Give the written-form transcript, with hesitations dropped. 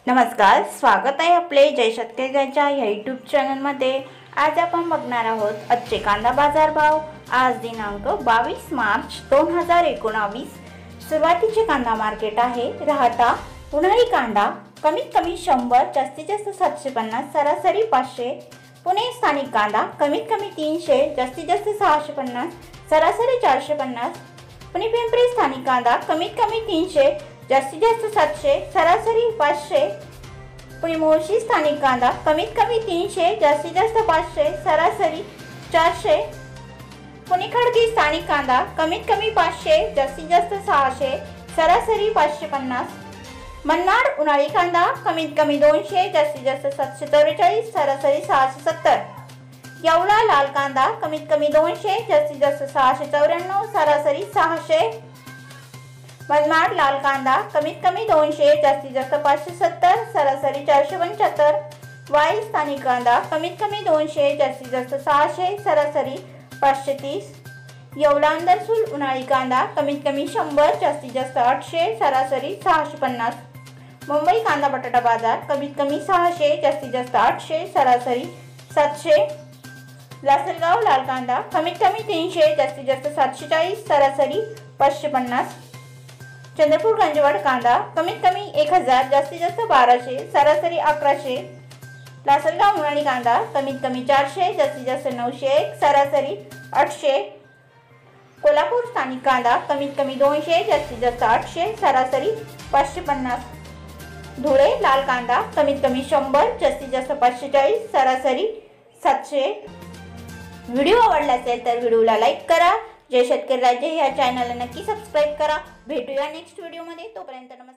नमस्कार, स्वागत आहे आपले जय शेतकऱ्याच्या या यूट्यूब चॅनलमध्ये। आज आपण बघणार आहोत आजचे कांदा बाजार भाव। आज दिनांक 22 मार्च 2019। सुरुवातीचे कांदा मार्केट आहे राहता उन्हाळी कांदा कमीत कमी 100, जास्तीत जास्त 750, सरासरी 500। पुणे स्थानिक कांदा कमीत कमी 300, जास्तीत जास्त 650, सरासरी 450। पुणे पिंपरी स्थानिक कांदा कमीत कमी 300, जास्तीत जास्त 700, सरासरी 500। पुणे मुळशी स्थानिक कांदा कमीत कमी 300, जास्तीत जास्त 500, सरासरी 400। पुणे खडकी स्थानिक कांदा कमीत कमी 500, जास्तीत जास्त 600, सरासरी 550। मनमाड उन्हाळी कांदा कमीत कमी 200, जास्तीत जास्त 744, सरासरी 670। येवला लाल कांदा कमीत कमी 200, जास्तीत जास्त 694, सरासरी 600। मनमाड लाल कांदा कमीत कमी 200, जास्तीत जास्त 570, सरासरी 475। वाई स्थानिक कांदा कमीत कमी 200, जास्तीत जास्त 600, सरासरी 530। येवला अंदरसूल उन्हाळी कांदा कमीत कमी 100, जास्तीत जास्त 800, सरासरी 650। मुंबई कांदा बटाटा बाजार कमीत कमी 600, जास्तीत जास्त 800, सरासरी 700। लासलगाव लाल कांदा कमीत कमी 300, जास्तीत जास्त 740, सरासरी 550। चंद्रपूर गंजवड कांदा कमीत कमी 1000, जास्तीत जास्त 1200, सरासरी 1100। लासलगाव उन्हाळी कांदा कमीत कमी 400, जास्तीत जास्त 901, सरासरी 800। कोल्हापूर स्थानिक कांदा कमीत कमी 200, जास्तीत जास्त 800, सरासरी 550। धुळे लाल कांदा कमीत कमी 100, जास्तीत जास्त 540, सरासरी 700। व्हिडिओ आवडला असेल तर व्हिडिओला लाईक करा। जय शेतकरी राज्य या चॅनलला नक्की सबस्क्राइब करा। भेटूया नेक्स्ट व्हिडिओमध्ये, तोपर्यंत नमस्कार।